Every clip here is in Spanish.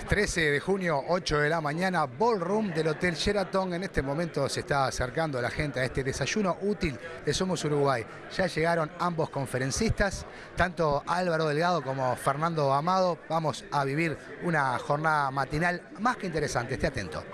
Martes 13 de junio, 8 de la mañana, Ballroom del Hotel Sheraton. En este momento se está acercando la gente a este desayuno útil de Somos Uruguay. Ya llegaron ambos conferencistas, tanto Álvaro Delgado como Fernando Amado. Vamos a vivir una jornada matinal más que interesante. Esté atento.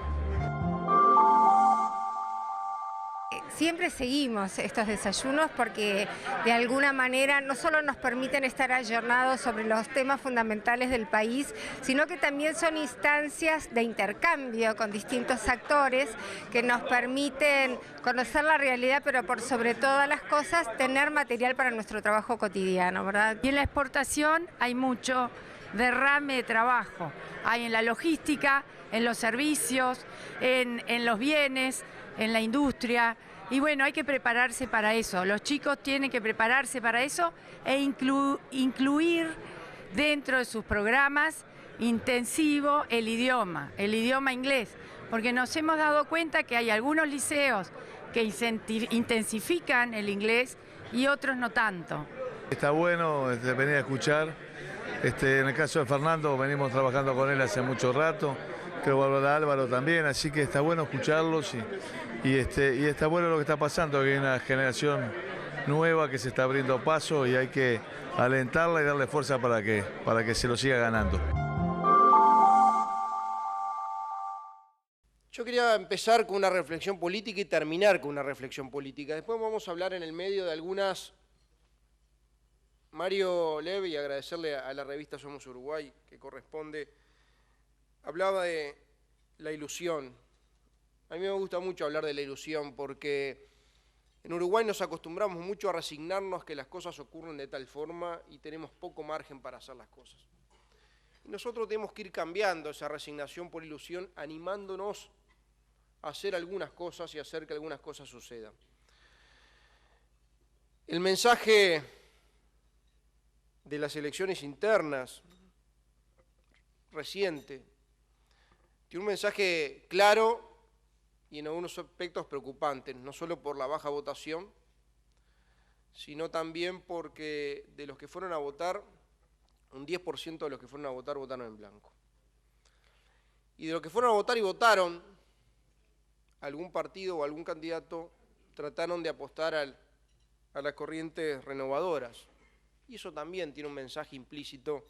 Siempre seguimos estos desayunos porque de alguna manera no solo nos permiten estar ayornados sobre los temas fundamentales del país, sino que también son instancias de intercambio con distintos actores que nos permiten conocer la realidad, pero por sobre todas las cosas tener material para nuestro trabajo cotidiano, ¿verdad? Y en la exportación hay mucho derrame de trabajo, hay en la logística, en los servicios, en los bienes, en la industria. Y bueno, hay que prepararse para eso. Los chicos tienen que prepararse para eso e incluir dentro de sus programas intensivo el idioma inglés. Porque nos hemos dado cuenta que hay algunos liceos que intensifican el inglés y otros no tanto. Está bueno venir a escuchar. En el caso de Fernando, venimos trabajando con él hace mucho rato. Creo que Álvaro también, así que está bueno escucharlos y está bueno lo que está pasando, que hay una generación nueva que se está abriendo paso y hay que alentarla y darle fuerza para que se lo siga ganando. Yo quería empezar con una reflexión política y terminar con una reflexión política. Después vamos a hablar en el medio de algunas... Mario Leve, y agradecerle a la revista Somos Uruguay, que corresponde, hablaba de la ilusión. A mí me gusta mucho hablar de la ilusión porque en Uruguay nos acostumbramos mucho a resignarnos que las cosas ocurren de tal forma y tenemos poco margen para hacer las cosas. Y nosotros tenemos que ir cambiando esa resignación por ilusión, animándonos a hacer algunas cosas y hacer que algunas cosas sucedan. El mensaje de las elecciones internas reciente tiene un mensaje claro y en algunos aspectos preocupantes, no solo por la baja votación, sino también porque de los que fueron a votar, un 10% de los que fueron a votar votaron en blanco. Y de los que fueron a votar y votaron, algún partido o algún candidato trataron de apostar a las corrientes renovadoras. Y eso también tiene un mensaje implícito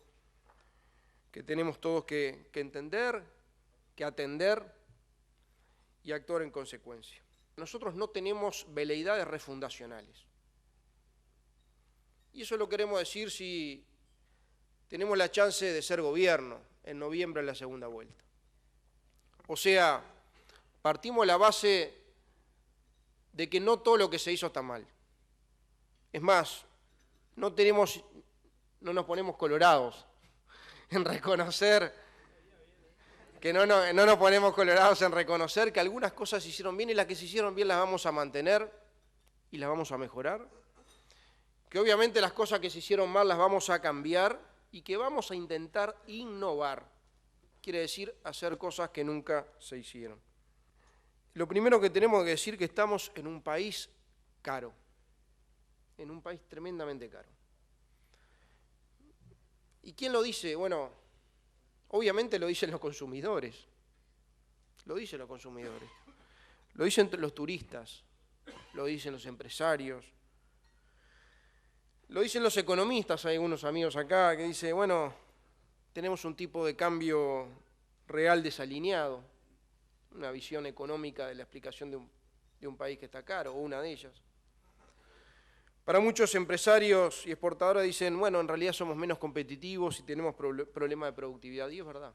que tenemos todos que entender, que atender y actuar en consecuencia. Nosotros no tenemos veleidades refundacionales. Y eso lo queremos decir si tenemos la chance de ser gobierno en noviembre en la segunda vuelta. O sea, partimos de la base de que no todo lo que se hizo está mal. Es más, no nos ponemos colorados en reconocer que no nos ponemos colorados en reconocer que algunas cosas se hicieron bien y las que se hicieron bien las vamos a mantener y las vamos a mejorar, que obviamente las cosas que se hicieron mal las vamos a cambiar y que vamos a intentar innovar, quiere decir hacer cosas que nunca se hicieron. Lo primero que tenemos que decir es que estamos en un país caro, en un país tremendamente caro. ¿Y quién lo dice? Bueno, obviamente lo dicen los consumidores. Lo dicen los consumidores. Lo dicen los turistas. Lo dicen los empresarios. Lo dicen los economistas. Hay algunos amigos acá que dicen, bueno, tenemos un tipo de cambio real desalineado. Una visión económica de la explicación de un país que está caro, o una de ellas. Para muchos empresarios y exportadores dicen, bueno, en realidad somos menos competitivos y tenemos problemas de productividad, y es verdad.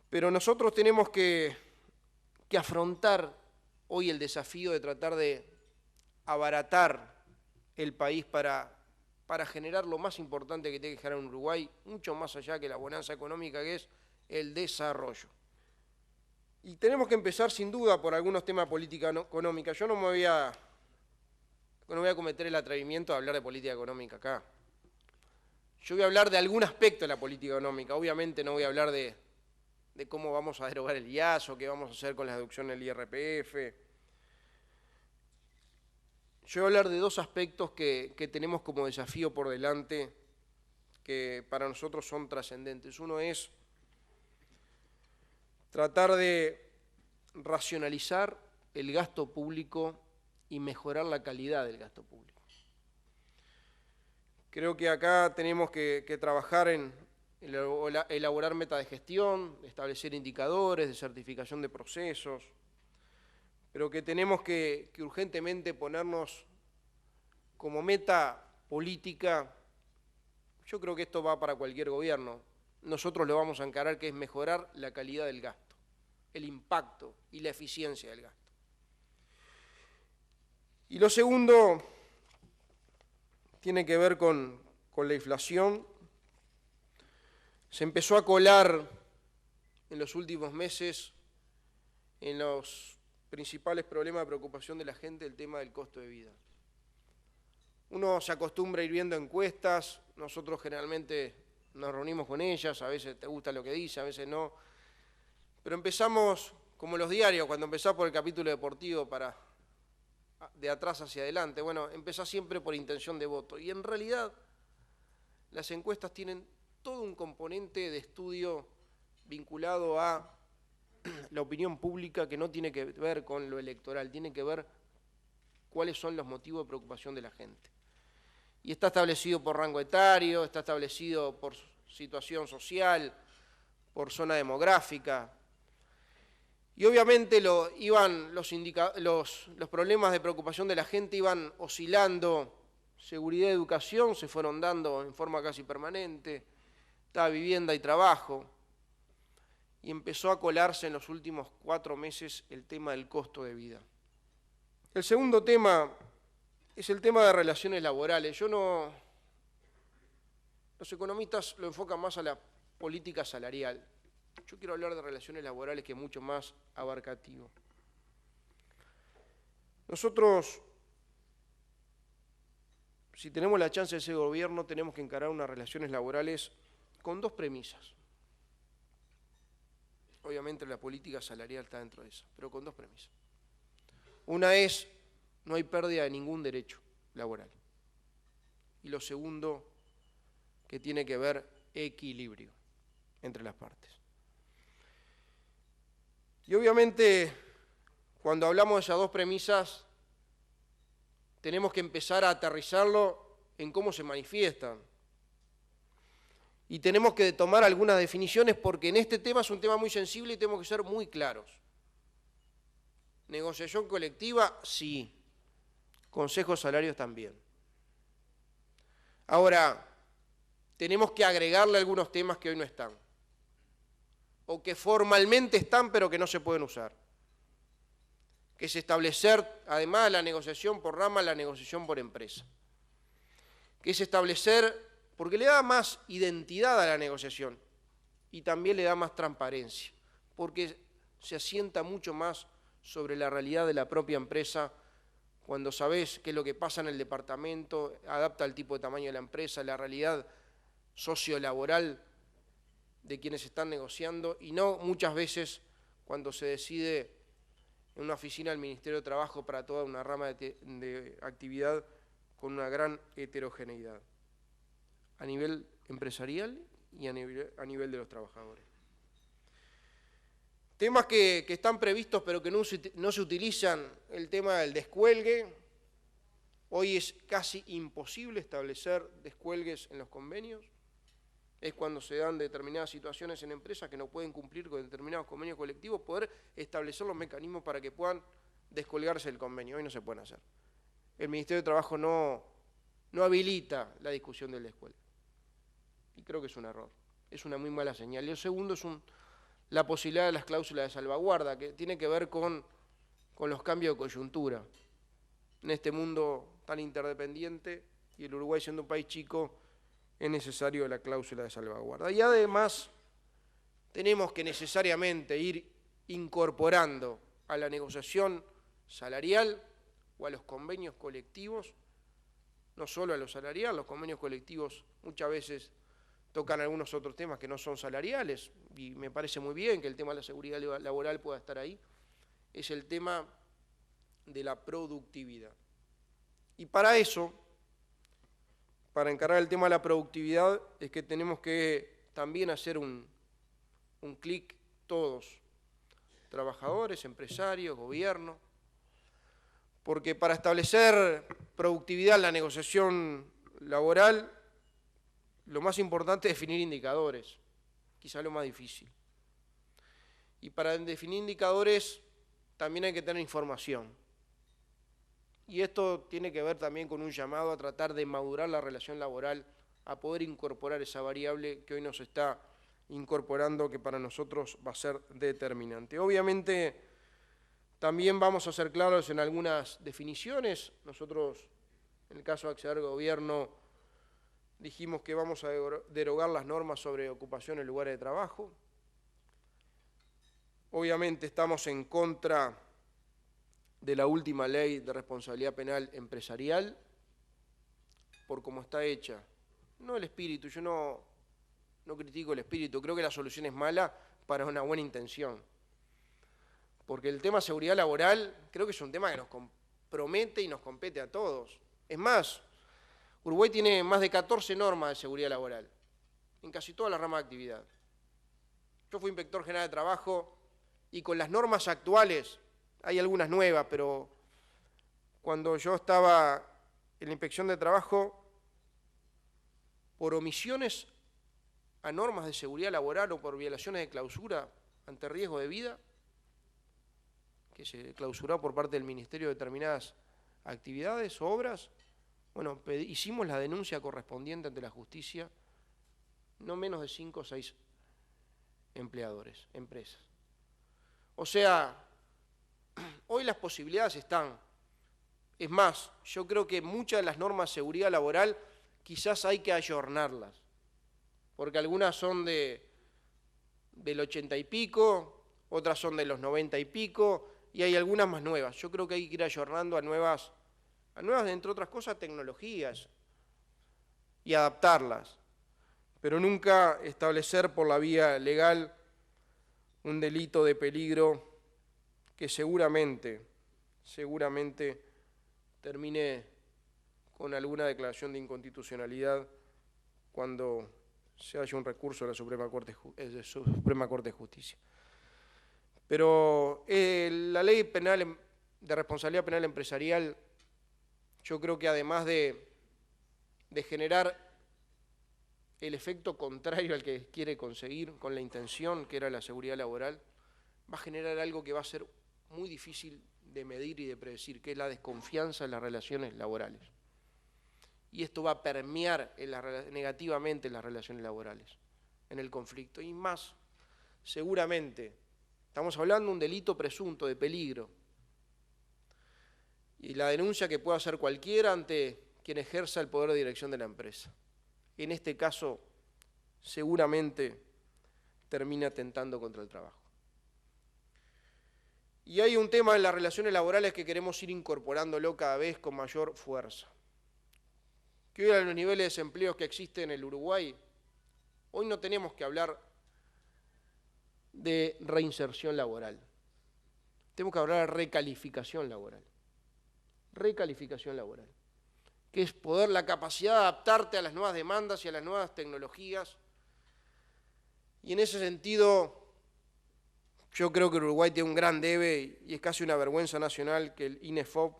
Pero nosotros tenemos que afrontar hoy el desafío de tratar de abaratar el país para generar lo más importante que tiene que generar en Uruguay, mucho más allá que la bonanza económica, que es el desarrollo. Y tenemos que empezar sin duda por algunos temas de política económica. Yo no voy a cometer el atrevimiento de hablar de política económica acá. Yo voy a hablar de algún aspecto de la política económica. Obviamente no voy a hablar de cómo vamos a derogar el IAS o qué vamos a hacer con la deducción del IRPF. Yo voy a hablar de dos aspectos que tenemos como desafío por delante que para nosotros son trascendentes. Uno es tratar de racionalizar el gasto público y mejorar la calidad del gasto público. Creo que acá tenemos que trabajar en elaborar metas de gestión, establecer indicadores de certificación de procesos, pero que tenemos que urgentemente ponernos como meta política. Yo creo que esto va para cualquier gobierno. Nosotros lo vamos a encarar, que es mejorar la calidad del gasto, el impacto y la eficiencia del gasto. Y lo segundo tiene que ver con la inflación. Se empezó a colar en los últimos meses en los principales problemas de preocupación de la gente el tema del costo de vida. Uno se acostumbra a ir viendo encuestas, nosotros generalmente nos reunimos con ellas, a veces te gusta lo que dice, a veces no, pero empezamos como los diarios, cuando empezás por el capítulo deportivo de atrás hacia adelante, bueno, empezás siempre por intención de voto, y en realidad las encuestas tienen todo un componente de estudio vinculado a la opinión pública que no tiene que ver con lo electoral, tiene que ver cuáles son los motivos de preocupación de la gente. Y está establecido por rango etario, está establecido por situación social, por zona demográfica. Y obviamente los problemas de preocupación de la gente iban oscilando. Seguridad y educación se fueron dando en forma casi permanente, estaba vivienda y trabajo. Y empezó a colarse en los últimos 4 meses el tema del costo de vida. El segundo tema es el tema de relaciones laborales. Los economistas lo enfocan más a la política salarial. Yo quiero hablar de relaciones laborales, que es mucho más abarcativo. Nosotros, si tenemos la chance de ser gobierno, tenemos que encarar unas relaciones laborales con 2 premisas. Obviamente la política salarial está dentro de eso, pero con 2 premisas. Una es, no hay pérdida de ningún derecho laboral. Y lo segundo, que tiene que ver equilibrio entre las partes. Y obviamente, cuando hablamos de esas 2 premisas, tenemos que empezar a aterrizarlo en cómo se manifiestan. Y tenemos que tomar algunas definiciones, porque en este tema es un tema muy sensible y tenemos que ser muy claros. Negociación colectiva, sí. Consejos salarios también. Ahora, tenemos que agregarle algunos temas que hoy no están, o que formalmente están pero que no se pueden usar, que es establecer, además de la negociación por rama, la negociación por empresa, que es establecer, porque le da más identidad a la negociación y también le da más transparencia, porque se asienta mucho más sobre la realidad de la propia empresa. Cuando sabés qué es lo que pasa en el departamento, adapta al tipo de tamaño de la empresa, la realidad sociolaboral de quienes están negociando, y no muchas veces cuando se decide en una oficina del Ministerio de Trabajo para toda una rama de actividad con una gran heterogeneidad a nivel empresarial y a nivel de los trabajadores. Temas que están previstos pero que no se utilizan, el tema del descuelgue. Hoy es casi imposible establecer descuelgues en los convenios. Es cuando se dan determinadas situaciones en empresas que no pueden cumplir con determinados convenios colectivos, poder establecer los mecanismos para que puedan descolgarse del convenio. Hoy no se pueden hacer. El Ministerio de Trabajo no habilita la discusión del descuelgue. Y creo que es un error. Es una muy mala señal. Y el segundo es la posibilidad de las cláusulas de salvaguarda, que tiene que ver con los cambios de coyuntura. En este mundo tan interdependiente, y el Uruguay siendo un país chico, es necesario la cláusula de salvaguarda. Y además tenemos que necesariamente ir incorporando a la negociación salarial o a los convenios colectivos, no solo a lo salarial, los convenios colectivos muchas veces tocan algunos otros temas que no son salariales, y me parece muy bien que el tema de la seguridad laboral pueda estar ahí, es el tema de la productividad. Y para eso para encarar el tema de la productividad es que tenemos que también hacer un clic todos, trabajadores, empresarios, gobierno, porque para establecer productividad en la negociación laboral, lo más importante es definir indicadores, quizá lo más difícil. Y para definir indicadores también hay que tener información. Y esto tiene que ver también con un llamado a tratar de madurar la relación laboral, a poder incorporar esa variable que hoy nos está incorporando, que para nosotros va a ser determinante. Obviamente, también vamos a ser claros en algunas definiciones. Nosotros, en el caso de acceder al gobierno, dijimos que vamos a derogar las normas sobre ocupación en lugares de trabajo. Obviamente estamos en contra de la última ley de responsabilidad penal empresarial, por cómo está hecha. No el espíritu, yo no critico el espíritu, creo que la solución es mala para una buena intención. Porque el tema seguridad laboral creo que es un tema que nos compromete y nos compete a todos. Es más, Uruguay tiene más de 14 normas de seguridad laboral, en casi todas las ramas de actividad. Yo fui inspector general de trabajo y con las normas actuales, hay algunas nuevas, pero cuando yo estaba en la inspección de trabajo, por omisiones a normas de seguridad laboral o por violaciones de clausura ante riesgo de vida, que se clausuró por parte del Ministerio de determinadas actividades o obras, bueno, hicimos la denuncia correspondiente ante la justicia, no menos de 5 o 6 empleadores, empresas. O sea, hoy las posibilidades están. Es más, yo creo que muchas de las normas de seguridad laboral quizás hay que ayornarlas, porque algunas son del 80 y pico, otras son de los 90 y pico, y hay algunas más nuevas. Yo creo que hay que ir ayornando a nuevas, entre otras cosas, tecnologías, y adaptarlas, pero nunca establecer por la vía legal un delito de peligro que seguramente termine con alguna declaración de inconstitucionalidad cuando se haya un recurso de la Suprema Corte de Justicia. Pero la ley penal de responsabilidad penal empresarial, yo creo que además de generar el efecto contrario al que quiere conseguir con la intención, que era la seguridad laboral, va a generar algo que va a ser muy difícil de medir y de predecir, que es la desconfianza en las relaciones laborales. Y esto va a permear negativamente en las relaciones laborales, en el conflicto. Y más, seguramente, estamos hablando de un delito presunto de peligro. Y la denuncia que pueda hacer cualquiera ante quien ejerza el poder de dirección de la empresa. En este caso, seguramente termina atentando contra el trabajo. Y hay un tema en las relaciones laborales que queremos ir incorporándolo cada vez con mayor fuerza. Que hoy a los niveles de desempleo que existen en el Uruguay, hoy no tenemos que hablar de reinserción laboral. Tenemos que hablar de recalificación laboral. Recalificación laboral, que es poder, la capacidad de adaptarte a las nuevas demandas y a las nuevas tecnologías. Y en ese sentido, yo creo que Uruguay tiene un gran debe y es casi una vergüenza nacional que el INEFOP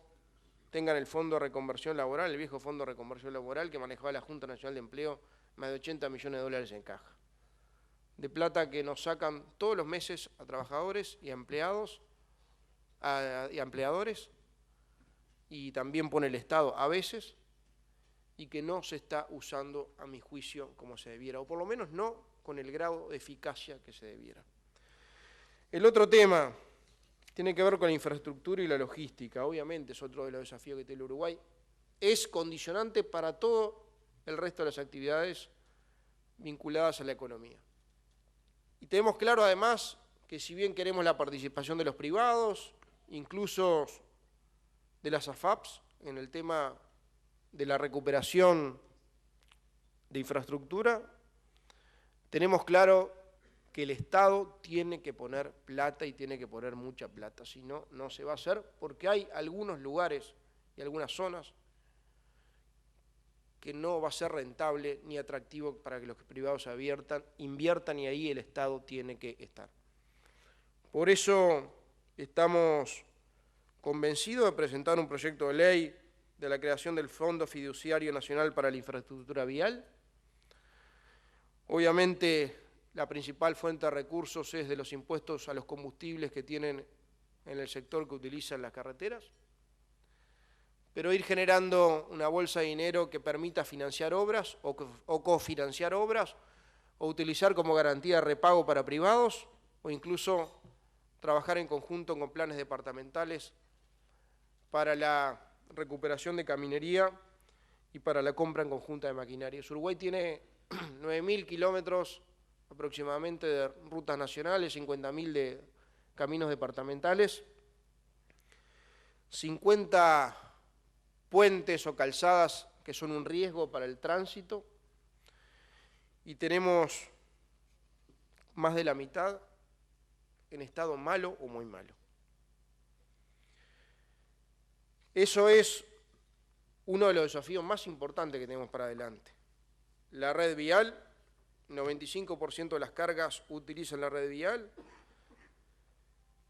tenga en el Fondo de Reconversión Laboral, el viejo Fondo de Reconversión Laboral que manejaba la Junta Nacional de Empleo, más de 80 millones de dólares en caja. De plata que nos sacan todos los meses a trabajadores y a empleados, y a empleadores, y también pone el Estado a veces, y que no se está usando, a mi juicio, como se debiera, o por lo menos no con el grado de eficacia que se debiera. El otro tema tiene que ver con la infraestructura y la logística, obviamente es otro de los desafíos que tiene el Uruguay, es condicionante para todo el resto de las actividades vinculadas a la economía. Y tenemos claro además que si bien queremos la participación de los privados, incluso de las AFAPs, en el tema de la recuperación de infraestructura, tenemos claro que el Estado tiene que poner plata y tiene que poner mucha plata, si no, no se va a hacer, porque hay algunos lugares y algunas zonas que no va a ser rentable ni atractivo para que los privados inviertan, y ahí el Estado tiene que estar. Por eso estamos convencidos de presentar un proyecto de ley de la creación del Fondo Fiduciario Nacional para la Infraestructura Vial. Obviamente, la principal fuente de recursos es de los impuestos a los combustibles que tienen en el sector que utilizan las carreteras, pero ir generando una bolsa de dinero que permita financiar obras o cofinanciar obras, o utilizar como garantía de repago para privados, o incluso trabajar en conjunto con planes departamentales para la recuperación de caminería y para la compra en conjunta de maquinaria. Uruguay tiene 9.000 kilómetros aproximadamente de rutas nacionales, 50.000 de caminos departamentales, 50 puentes o calzadas que son un riesgo para el tránsito, y tenemos más de la mitad en estado malo o muy malo. Eso es uno de los desafíos más importantes que tenemos para adelante. La red vial, 95% de las cargas utilizan la red vial,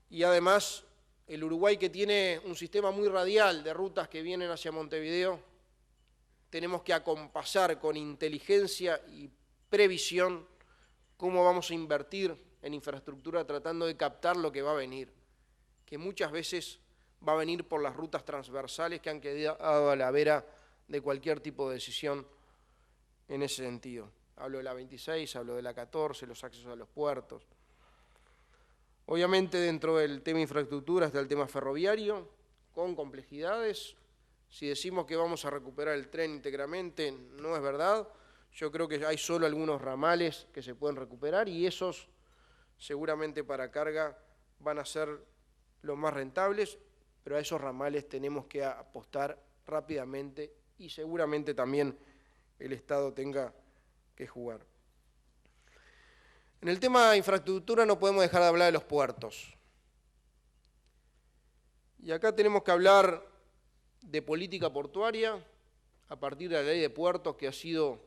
y además el Uruguay, que tiene un sistema muy radial de rutas que vienen hacia Montevideo, tenemos que acompasar con inteligencia y previsión cómo vamos a invertir en infraestructura tratando de captar lo que va a venir, que muchas veces va a venir por las rutas transversales que han quedado a la vera de cualquier tipo de decisión en ese sentido. Hablo de la 26, hablo de la 14, los accesos a los puertos. Obviamente dentro del tema infraestructura está el tema ferroviario, con complejidades. Si decimos que vamos a recuperar el tren íntegramente, no es verdad. Yo creo que hay solo algunos ramales que se pueden recuperar, y esos seguramente para carga van a ser los más rentables, pero a esos ramales tenemos que apostar rápidamente, y seguramente también el Estado tenga que jugar. En el tema de infraestructura no podemos dejar de hablar de los puertos. Y acá tenemos que hablar de política portuaria a partir de la ley de puertos, que ha sido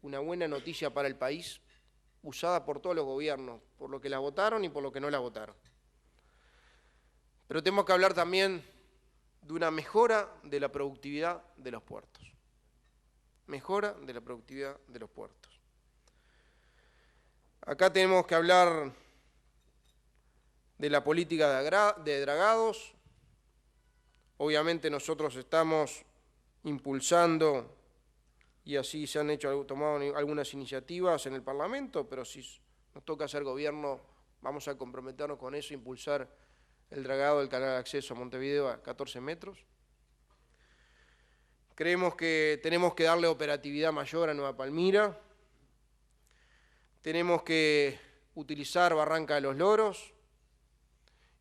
una buena noticia para el país, usada por todos los gobiernos, por lo que la votaron y por lo que no la votaron. Pero tenemos que hablar también de una mejora de la productividad de los puertos. Mejora de la productividad de los puertos. Acá tenemos que hablar de la política de dragados. Obviamente nosotros estamos impulsando, y así se han tomado algunas iniciativas en el Parlamento, pero si nos toca ser gobierno, vamos a comprometernos con eso, impulsar el dragado del canal de acceso a Montevideo a 14 metros. Creemos que tenemos que darle operatividad mayor a Nueva Palmira. Tenemos que utilizar Barranca de los Loros,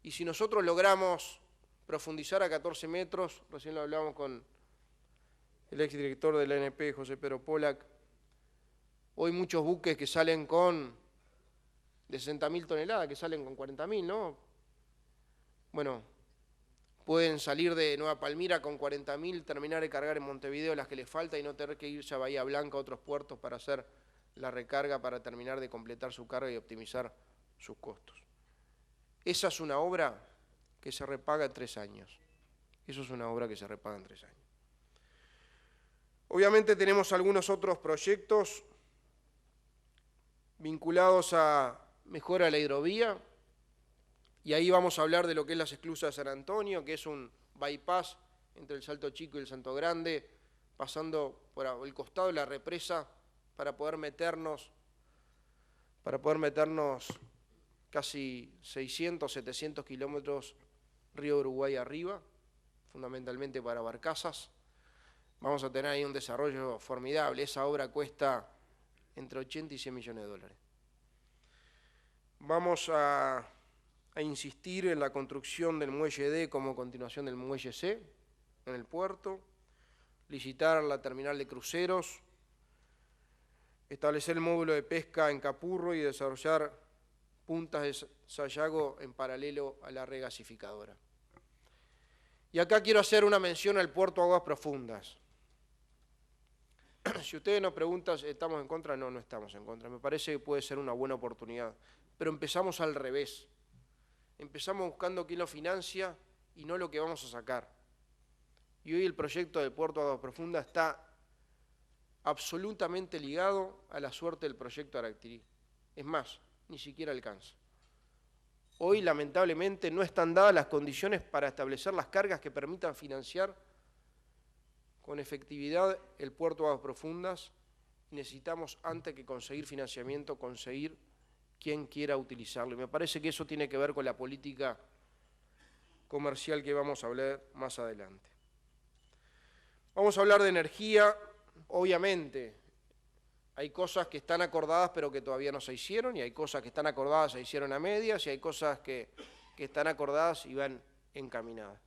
y si nosotros logramos profundizar a 14 metros, recién lo hablamos con el exdirector de la ANP, José Pedro Polac, hoy muchos buques que salen de 60.000 toneladas, que salen con 40.000, ¿no? Bueno, pueden salir de Nueva Palmira con 40.000, terminar de cargar en Montevideo las que les falta y no tener que irse a Bahía Blanca, a otros puertos, para hacer la recarga, para terminar de completar su carga y optimizar sus costos. Esa es una obra que se repaga en 3 años. Eso es una obra que se repaga en 3 años. Obviamente tenemos algunos otros proyectos vinculados a mejora de la hidrovía, y ahí vamos a hablar de lo que es las esclusas de San Antonio, que es un bypass entre el Salto Chico y el Salto Grande, pasando por el costado de la represa para poder meternos casi 600, 700 kilómetros río Uruguay arriba, fundamentalmente para barcazas. Vamos a tener ahí un desarrollo formidable. Esa obra cuesta entre 80 y 100 millones de dólares. Vamos a insistir en la construcción del muelle D como continuación del muelle C en el puerto, licitar la terminal de cruceros, establecer el módulo de pesca en Capurro y desarrollar puntas de Sayago en paralelo a la regasificadora. Y acá quiero hacer una mención al puerto Aguas Profundas. Si ustedes nos preguntan, ¿estamos en contra? No, no estamos en contra. Me parece que puede ser una buena oportunidad. Pero empezamos al revés. Empezamos buscando quién lo financia y no lo que vamos a sacar. Y hoy el proyecto del puerto de Aguas Profundas está absolutamente ligado a la suerte del proyecto Aractirí. Es más, ni siquiera alcanza. Hoy, lamentablemente, no están dadas las condiciones para establecer las cargas que permitan financiar con efectividad el puerto de Aguas Profundas. Necesitamos, antes que conseguir financiamiento, conseguir quien quiera utilizarlo. Y me parece que eso tiene que ver con la política comercial que vamos a hablar más adelante. Vamos a hablar de energía. Obviamente, hay cosas que están acordadas pero que todavía no se hicieron, y hay cosas que están acordadas se hicieron a medias, y hay cosas que están acordadas y van encaminadas.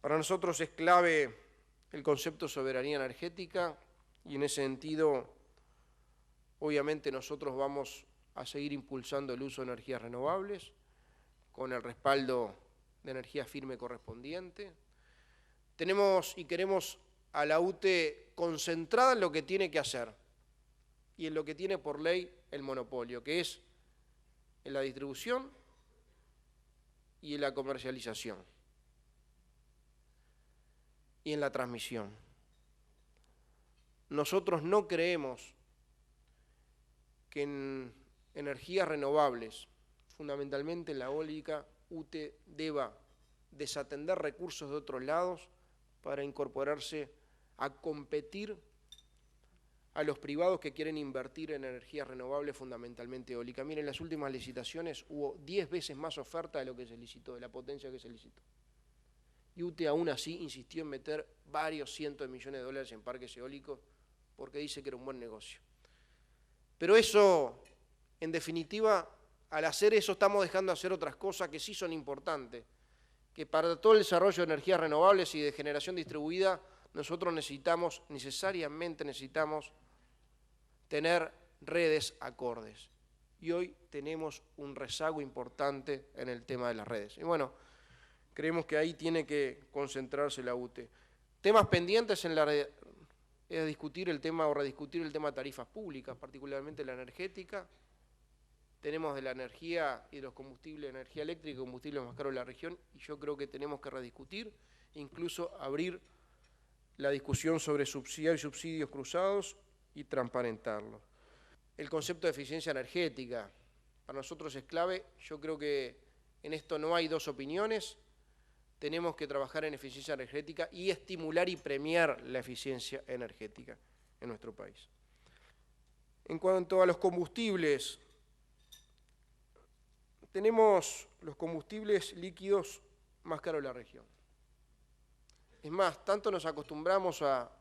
Para nosotros es clave el concepto de soberanía energética, y en ese sentido, obviamente nosotros vamos a seguir impulsando el uso de energías renovables, con el respaldo de energía firme correspondiente. Tenemos y queremos a la UTE concentrada en lo que tiene que hacer y en lo que tiene por ley el monopolio, que es en la distribución y en la comercialización y en la transmisión. Nosotros no creemos que en energías renovables, fundamentalmente en la eólica, UTE deba desatender recursos de otros lados para incorporarse a competir a los privados que quieren invertir en energías renovables, fundamentalmente eólica. Miren, en las últimas licitaciones hubo 10 veces más oferta de lo que se licitó, de la potencia que se licitó. Y UTE aún así insistió en meter varios cientos de millones de dólares en parques eólicos porque dice que era un buen negocio. Pero eso, en definitiva, al hacer eso estamos dejando de hacer otras cosas que sí son importantes, que para todo el desarrollo de energías renovables y de generación distribuida, nosotros necesariamente necesitamos tener redes acordes. Y hoy tenemos un rezago importante en el tema de las redes. Y bueno, creemos que ahí tiene que concentrarse la UTE. Temas pendientes en es discutir el tema o rediscutir el tema de tarifas públicas, particularmente la energética. Tenemos de la energía y de los combustibles, energía eléctrica y combustibles más caros de la región, y yo creo que tenemos que rediscutir, incluso abrir la discusión sobre subsidiar y subsidios cruzados y transparentarlo. El concepto de eficiencia energética para nosotros es clave. Yo creo que en esto no hay dos opiniones. Tenemos que trabajar en eficiencia energética y estimular y premiar la eficiencia energética en nuestro país. En cuanto a los combustibles, tenemos los combustibles líquidos más caros de la región. Es más, tanto nos acostumbramos a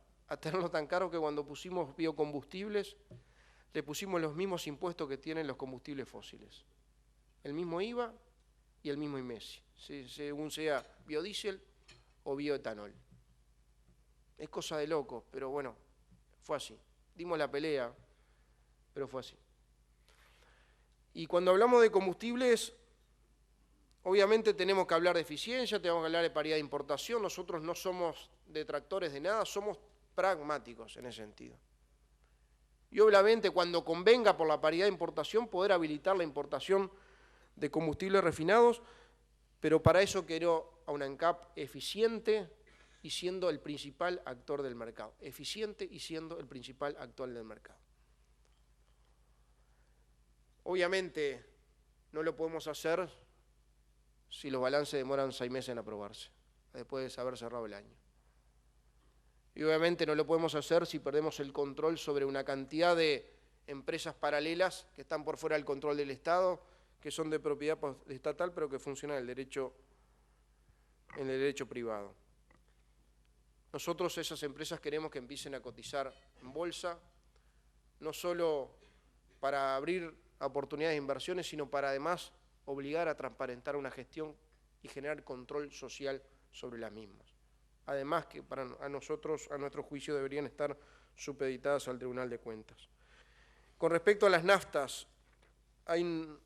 tenerlo tan caro que cuando pusimos biocombustibles, le pusimos los mismos impuestos que tienen los combustibles fósiles. El mismo IVA y el mismo IMESI, según sea biodiesel o bioetanol. Es cosa de locos, pero bueno, fue así. Dimos la pelea, pero fue así. Y cuando hablamos de combustibles, obviamente tenemos que hablar de eficiencia, tenemos que hablar de paridad de importación. Nosotros no somos detractores de nada, somos pragmáticos en ese sentido. Y obviamente cuando convenga por la paridad de importación, poder habilitar la importación de combustibles refinados, pero para eso quiero a una ANCAP eficiente y siendo el principal actor del mercado. Eficiente y siendo el principal actor del mercado. Obviamente no lo podemos hacer si los balances demoran 6 meses en aprobarse, después de haber cerrado el año. Y obviamente no lo podemos hacer si perdemos el control sobre una cantidad de empresas paralelas que están por fuera del control del Estado, que son de propiedad estatal, pero que funcionan en el derecho privado. Nosotros esas empresas queremos que empiecen a cotizar en bolsa, no solo para abrir oportunidades de inversiones, sino para además obligar a transparentar una gestión y generar control social sobre las mismas. Además que a nuestro juicio, deberían estar supeditadas al Tribunal de Cuentas. Con respecto a las naftas, hay un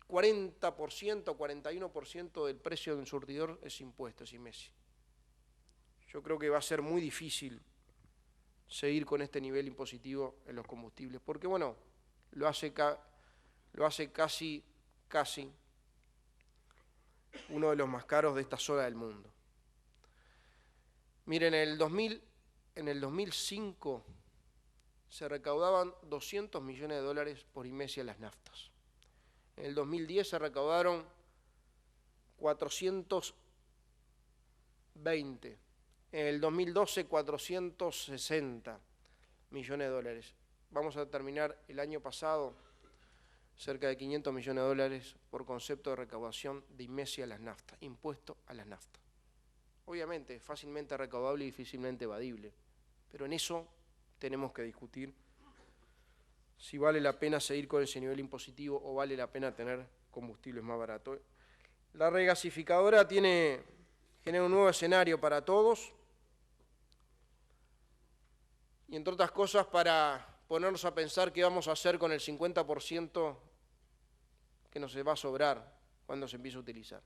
40%, 41% del precio de un surtidor es impuesto, es IMESI. Yo creo que va a ser muy difícil seguir con este nivel impositivo en los combustibles, porque bueno, lo hace casi uno de los más caros de esta zona del mundo. Miren, en el 2005 se recaudaban 200 millones de dólares por Imesia en las naftas. En el 2010 se recaudaron 420. En el 2012 460 millones de dólares. Vamos a terminar el año pasado cerca de 500 millones de dólares por concepto de recaudación de Imesia a las naftas, impuesto a las naftas. Obviamente, fácilmente recaudable y difícilmente evadible, pero en eso tenemos que discutir si vale la pena seguir con ese nivel impositivo o vale la pena tener combustibles más baratos. La regasificadora genera un nuevo escenario para todos y, entre otras cosas, para ponernos a pensar qué vamos a hacer con el 50% que nos va a sobrar cuando se empiece a utilizar.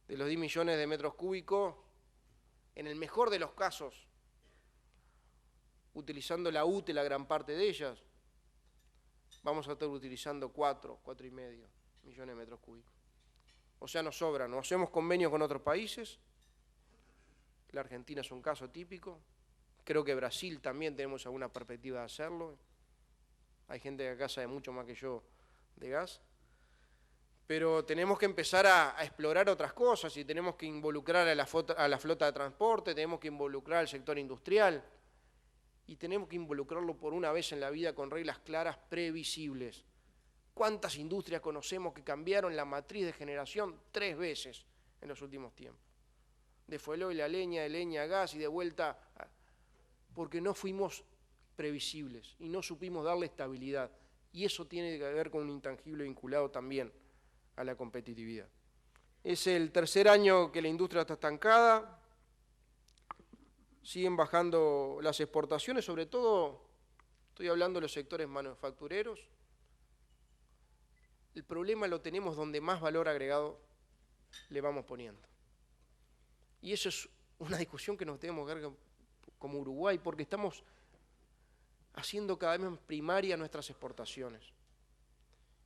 De los 10 millones de metros cúbicos, en el mejor de los casos, utilizando la UTE, la gran parte de ellas, vamos a estar utilizando 4,5 millones de metros cúbicos. O sea, nos sobran. O hacemos convenios con otros países. La Argentina es un caso típico. Creo que Brasil también tenemos alguna perspectiva de hacerlo. Hay gente que acá sabe mucho más que yo de gas. Pero tenemos que empezar a explorar otras cosas y tenemos que involucrar a la flota de transporte, tenemos que involucrar al sector industrial y tenemos que involucrarlo por una vez en la vida con reglas claras, previsibles. ¿Cuántas industrias conocemos que cambiaron la matriz de generación 3 veces en los últimos tiempos? De fueloil a leña, de leña a gas y de vuelta, porque no fuimos previsibles y no supimos darle estabilidad. Y eso tiene que ver con un intangible vinculado también a la competitividad. Es el tercer año que la industria está estancada, siguen bajando las exportaciones, sobre todo estoy hablando de los sectores manufactureros. El problema lo tenemos donde más valor agregado le vamos poniendo. Y eso es una discusión que nos tenemos que dar como Uruguay, porque estamos haciendo cada vez más primaria nuestras exportaciones.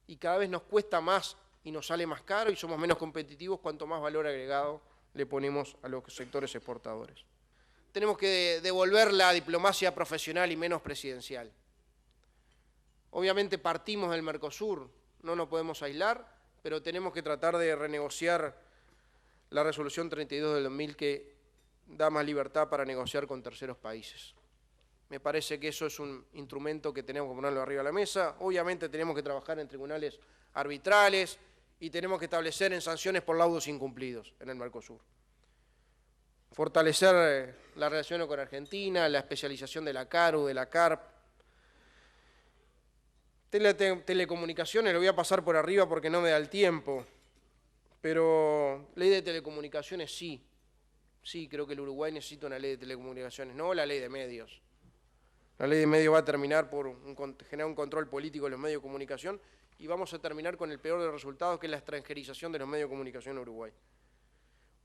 Y cada vez nos cuesta más y nos sale más caro y somos menos competitivos cuanto más valor agregado le ponemos a los sectores exportadores. Tenemos que devolver la diplomacia profesional y menos presidencial. Obviamente partimos del Mercosur, no nos podemos aislar, pero tenemos que tratar de renegociar la resolución 32 del 2000 que da más libertad para negociar con terceros países. Me parece que eso es un instrumento que tenemos que ponerlo arriba de la mesa. Obviamente tenemos que trabajar en tribunales arbitrales y tenemos que establecer en sanciones por laudos incumplidos en el Mercosur. Fortalecer las relaciones con Argentina, la especialización de la CARU, de la CARP. Telecomunicaciones, lo voy a pasar por arriba porque no me da el tiempo, pero ley de telecomunicaciones sí. Sí, creo que el Uruguay necesita una ley de telecomunicaciones, no la ley de medios. La ley de medios va a terminar por generar un control político de los medios de comunicación y vamos a terminar con el peor de los resultados, que es la extranjerización de los medios de comunicación en Uruguay.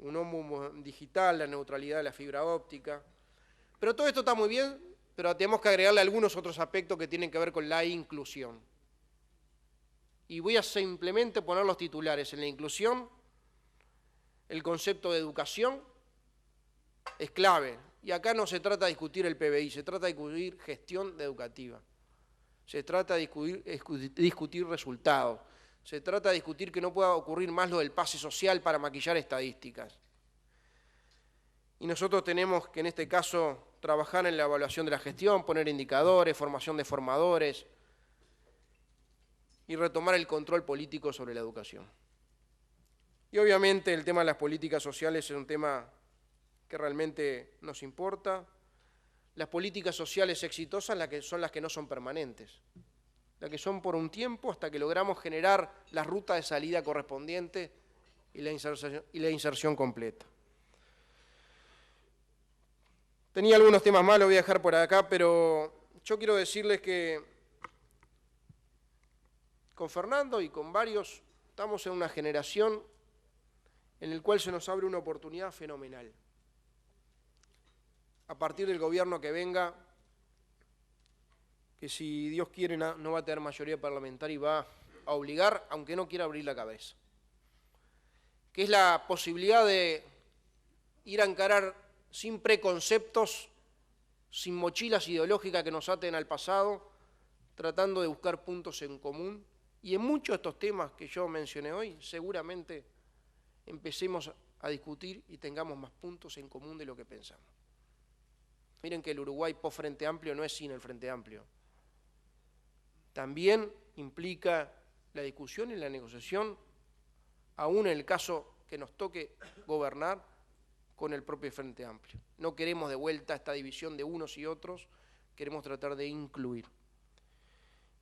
Un ómnibus digital, la neutralidad de la fibra óptica. Pero todo esto está muy bien, pero tenemos que agregarle algunos otros aspectos que tienen que ver con la inclusión. Y voy a simplemente poner los titulares. En la inclusión, el concepto de educación es clave. Y acá no se trata de discutir el PBI, se trata de discutir gestión educativa. Se trata de discutir resultados. Se trata de discutir que no pueda ocurrir más lo del pase social para maquillar estadísticas. Y nosotros tenemos que en este caso trabajar en la evaluación de la gestión, poner indicadores, formación de formadores y retomar el control político sobre la educación. Y obviamente el tema de las políticas sociales es un tema que realmente nos importa. Las políticas sociales exitosas son las que no son permanentes, las que son por un tiempo hasta que logramos generar la ruta de salida correspondiente y la inserción completa. Tenía algunos temas más, lo voy a dejar por acá, pero yo quiero decirles que con Fernando y con varios estamos en una generación en la cual se nos abre una oportunidad fenomenal. a partir del gobierno que venga, que si Dios quiere no va a tener mayoría parlamentaria y va a obligar, aunque no quiera abrir la cabeza, que es la posibilidad de ir a encarar sin preconceptos, sin mochilas ideológicas que nos aten al pasado, tratando de buscar puntos en común. Y en muchos de estos temas que yo mencioné hoy, seguramente empecemos a discutir y tengamos más puntos en común de lo que pensamos. Miren que el Uruguay post Frente Amplio no es sin el Frente Amplio. También implica la discusión y la negociación, aún en el caso que nos toque gobernar con el propio Frente Amplio. No queremos de vuelta esta división de unos y otros, queremos tratar de incluir.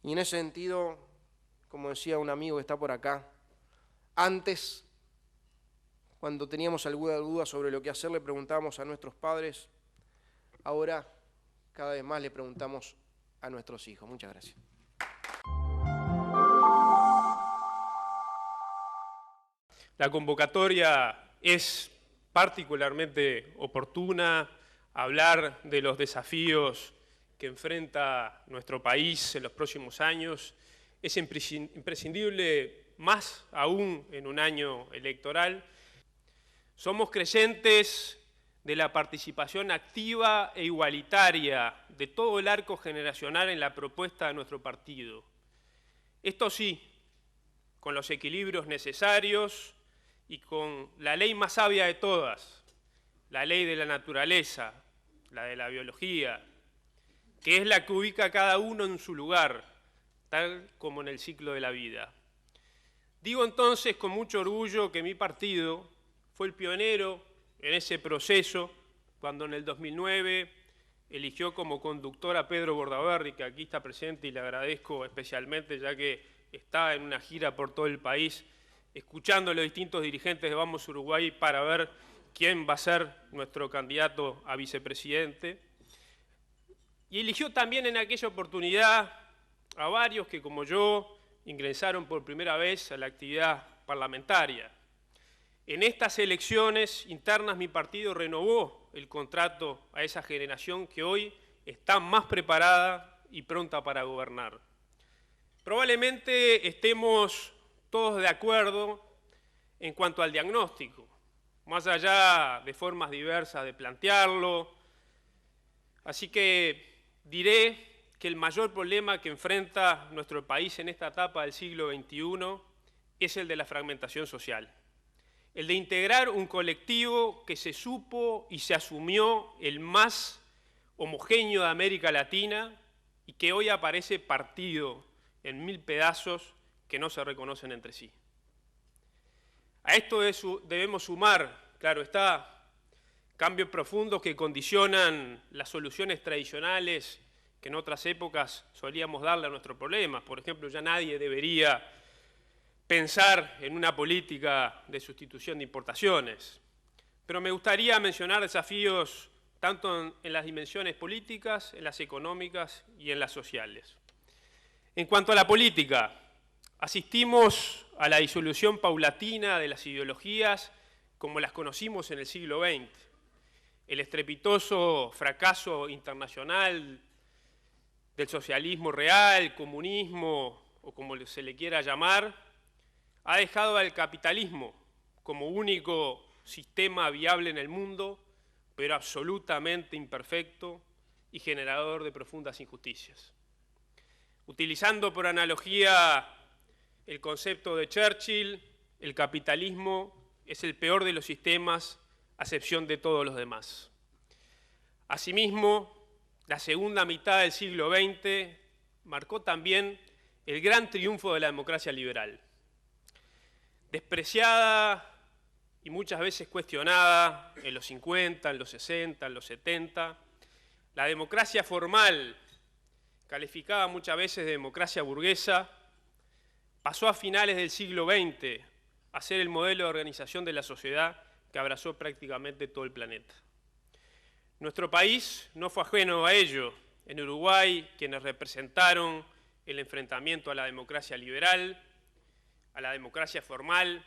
Y en ese sentido, como decía un amigo que está por acá, antes, cuando teníamos alguna duda sobre lo que hacer, le preguntábamos a nuestros padres, ahora cada vez más le preguntamos a nuestros hijos. Muchas gracias. La convocatoria es particularmente oportuna. Hablar de los desafíos que enfrenta nuestro país en los próximos años es imprescindible, más aún en un año electoral. Somos creyentes de la participación activa e igualitaria de todo el arco generacional en la propuesta de nuestro partido. Esto sí, con los equilibrios necesarios y con la ley más sabia de todas, la ley de la naturaleza, la de la biología, que es la que ubica a cada uno en su lugar, tal como en el ciclo de la vida. Digo entonces con mucho orgullo que mi partido fue el pionero en ese proceso cuando en el 2009 eligió como conductor a Pedro Bordaberry, que aquí está presente y le agradezco especialmente ya que está en una gira por todo el país escuchando a los distintos dirigentes de Vamos Uruguay para ver quién va a ser nuestro candidato a vicepresidente. Y eligió también en aquella oportunidad a varios que, como yo, ingresaron por primera vez a la actividad parlamentaria. En estas elecciones internas mi partido renovó el contrato a esa generación que hoy está más preparada y pronta para gobernar. Probablemente estemos todos de acuerdo en cuanto al diagnóstico, más allá de formas diversas de plantearlo. Así que diré que el mayor problema que enfrenta nuestro país en esta etapa del siglo XXI es el de la fragmentación social, el de integrar un colectivo que se supo y se asumió el más homogéneo de América Latina y que hoy aparece partido en 1000 pedazos que no se reconocen entre sí. A esto debemos sumar, claro está, cambios profundos que condicionan las soluciones tradicionales que en otras épocas solíamos darle a nuestros problemas. Por ejemplo, ya nadie debería pensar en una política de sustitución de importaciones. Pero me gustaría mencionar desafíos tanto en las dimensiones políticas, en las económicas y en las sociales. En cuanto a la política, asistimos a la disolución paulatina de las ideologías como las conocimos en el siglo XX. El estrepitoso fracaso internacional del socialismo real, comunismo o como se le quiera llamar, ha dejado al capitalismo como único sistema viable en el mundo, pero absolutamente imperfecto y generador de profundas injusticias. Utilizando por analogía el concepto de Churchill, el capitalismo es el peor de los sistemas, a excepción de todos los demás. Asimismo, la segunda mitad del siglo XX marcó también el gran triunfo de la democracia liberal. Despreciada y muchas veces cuestionada en los 50, en los 60, en los 70, la democracia formal, calificada muchas veces de democracia burguesa, pasó a finales del siglo XX a ser el modelo de organización de la sociedad que abrazó prácticamente todo el planeta. Nuestro país no fue ajeno a ello. En Uruguay, quienes representaron el enfrentamiento a la democracia liberal, a la democracia formal,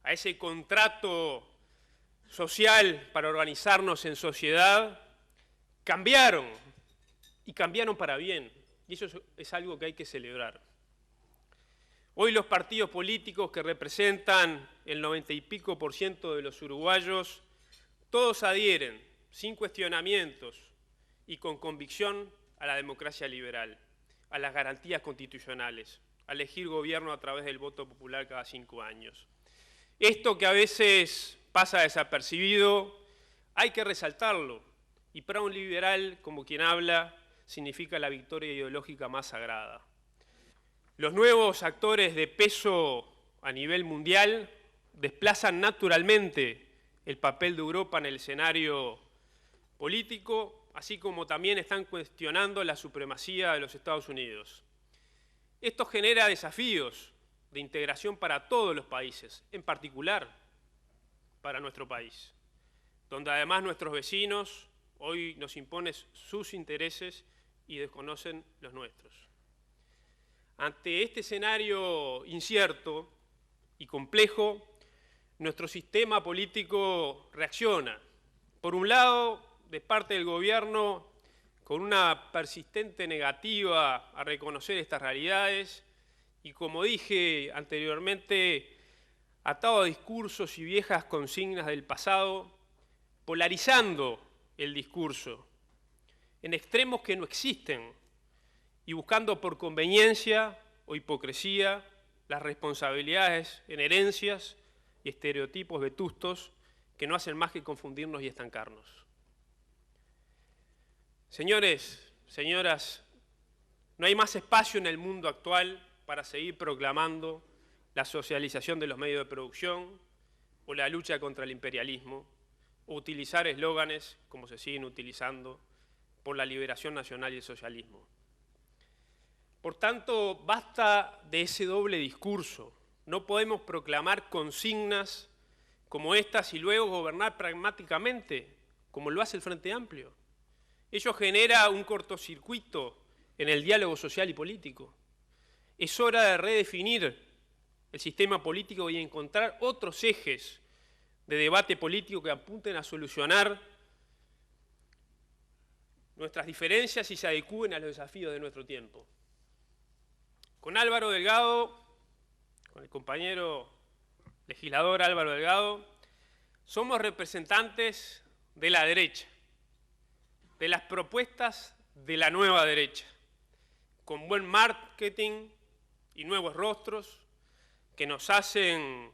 a ese contrato social para organizarnos en sociedad, cambiaron, y cambiaron para bien, y eso es algo que hay que celebrar. Hoy los partidos políticos que representan el 90 y pico % de los uruguayos, todos adhieren, sin cuestionamientos y con convicción, a la democracia liberal, a las garantías constitucionales, a elegir gobierno a través del voto popular cada 5 años. Esto que a veces pasa desapercibido, hay que resaltarlo, y para un liberal como quien habla, significa la victoria ideológica más sagrada. Los nuevos actores de peso a nivel mundial desplazan naturalmente el papel de Europa en el escenario político, así como también están cuestionando la supremacía de los Estados Unidos. Esto genera desafíos de integración para todos los países, en particular para nuestro país, donde además nuestros vecinos hoy nos imponen sus intereses y desconocen los nuestros. Ante este escenario incierto y complejo, nuestro sistema político reacciona. Por un lado, de parte del gobierno, con una persistente negativa a reconocer estas realidades y, como dije anteriormente, atado a discursos y viejas consignas del pasado, polarizando el discurso en extremos que no existen y buscando por conveniencia o hipocresía las responsabilidades en herencias y estereotipos vetustos que no hacen más que confundirnos y estancarnos. Señores, señoras, no hay más espacio en el mundo actual para seguir proclamando la socialización de los medios de producción o la lucha contra el imperialismo o utilizar eslóganes como se siguen utilizando por la liberación nacional y el socialismo. Por tanto, basta de ese doble discurso. No podemos proclamar consignas como estas y luego gobernar pragmáticamente, como lo hace el Frente Amplio. Ello genera un cortocircuito en el diálogo social y político. Es hora de redefinir el sistema político y encontrar otros ejes de debate político que apunten a solucionar nuestras diferencias y se adecúen a los desafíos de nuestro tiempo. Con Álvaro Delgado, con el compañero legislador Álvaro Delgado, somos representantes de la derecha, de las propuestas de la nueva derecha, con buen marketing y nuevos rostros que nos hacen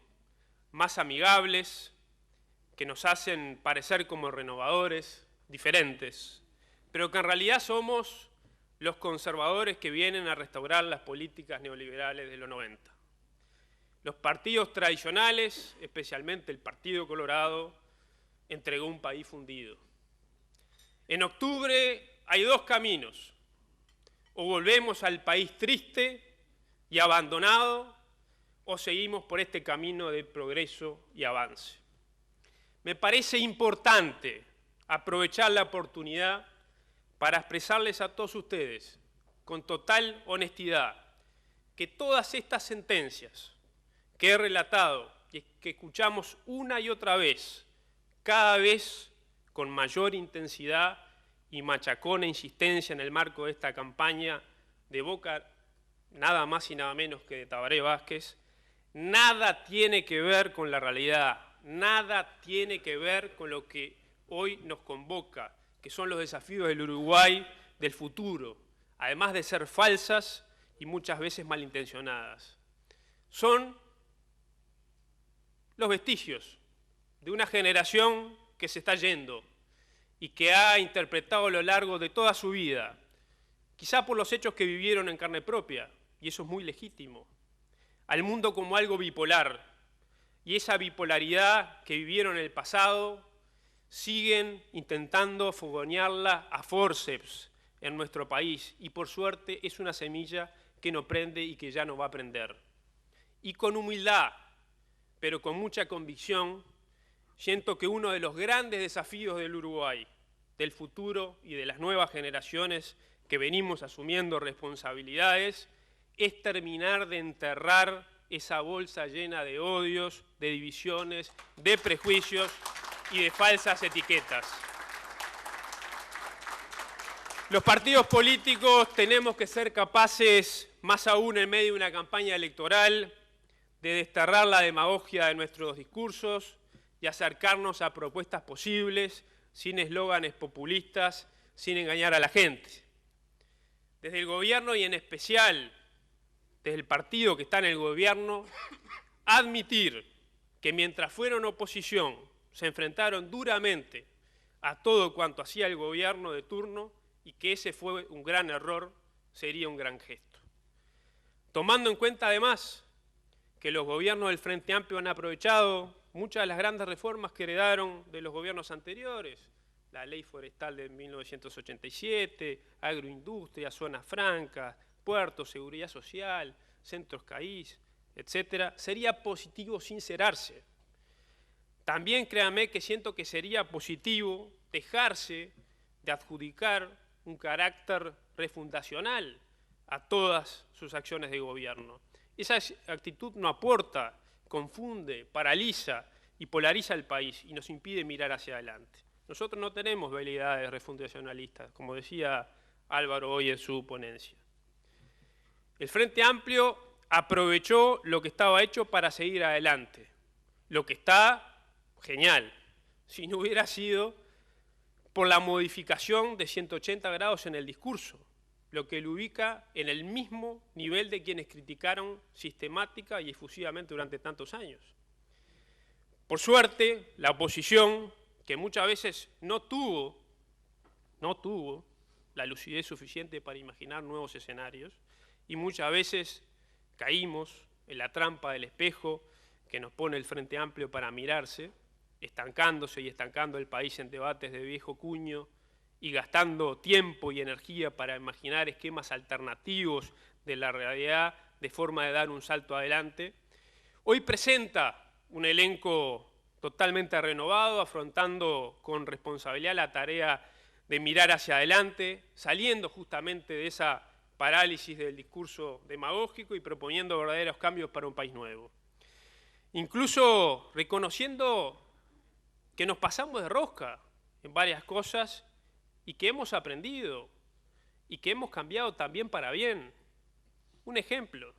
más amigables, que nos hacen parecer como renovadores, diferentes, pero que en realidad somos los conservadores que vienen a restaurar las políticas neoliberales de los 90. Los partidos tradicionales, especialmente el Partido Colorado, entregó un país fundido. En octubre hay dos caminos: o volvemos al país triste y abandonado, o seguimos por este camino de progreso y avance. Me parece importante aprovechar la oportunidad para expresarles a todos ustedes, con total honestidad, que todas estas sentencias que he relatado y que escuchamos una y otra vez, cada vez con mayor intensidad y machacona insistencia en el marco de esta campaña de boca nada más y nada menos que de Tabaré Vázquez, nada tiene que ver con la realidad, nada tiene que ver con lo que hoy nos convoca, que son los desafíos del Uruguay del futuro, además de ser falsas y muchas veces malintencionadas. Son los vestigios de una generación que se está yendo y que ha interpretado a lo largo de toda su vida, quizá por los hechos que vivieron en carne propia, y eso es muy legítimo, al mundo como algo bipolar, y esa bipolaridad que vivieron en el pasado siguen intentando fogonearla a forceps en nuestro país, y por suerte es una semilla que no prende y que ya no va a prender. Y con humildad, pero con mucha convicción, siento que uno de los grandes desafíos del Uruguay, del futuro y de las nuevas generaciones que venimos asumiendo responsabilidades, es terminar de enterrar esa bolsa llena de odios, de divisiones, de prejuicios y de falsas etiquetas. Los partidos políticos tenemos que ser capaces, más aún en medio de una campaña electoral, de desterrar la demagogia de nuestros discursos y acercarnos a propuestas posibles, sin eslóganes populistas, sin engañar a la gente. Desde el gobierno y en especial desde el partido que está en el gobierno, admitir que mientras fueron oposición se enfrentaron duramente a todo cuanto hacía el gobierno de turno y que ese fue un gran error, sería un gran gesto. Tomando en cuenta además que los gobiernos del Frente Amplio han aprovechado muchas de las grandes reformas que heredaron de los gobiernos anteriores, la ley forestal de 1987, agroindustria, zonas francas, puertos, seguridad social, centros CAIS, etc., sería positivo sincerarse. También créanme que siento que sería positivo dejarse de adjudicar un carácter refundacional a todas sus acciones de gobierno. Esa actitud no aporta, confunde, paraliza y polariza el país y nos impide mirar hacia adelante. Nosotros no tenemos veleidades refundacionalistas, como decía Álvaro hoy en su ponencia. El Frente Amplio aprovechó lo que estaba hecho para seguir adelante, lo que está genial, si no hubiera sido por la modificación de 180 grados en el discurso, lo que lo ubica en el mismo nivel de quienes criticaron sistemática y efusivamente durante tantos años. Por suerte, la oposición, que muchas veces no tuvo la lucidez suficiente para imaginar nuevos escenarios, y muchas veces caímos en la trampa del espejo que nos pone el Frente Amplio para mirarse, estancándose y estancando el país en debates de viejo cuño y gastando tiempo y energía para imaginar esquemas alternativos de la realidad de forma de dar un salto adelante. Hoy presenta un elenco totalmente renovado, afrontando con responsabilidad la tarea de mirar hacia adelante, saliendo justamente de esa parálisis del discurso demagógico y proponiendo verdaderos cambios para un país nuevo. Incluso reconociendo que nos pasamos de rosca en varias cosas y que hemos aprendido y que hemos cambiado también para bien. Un ejemplo,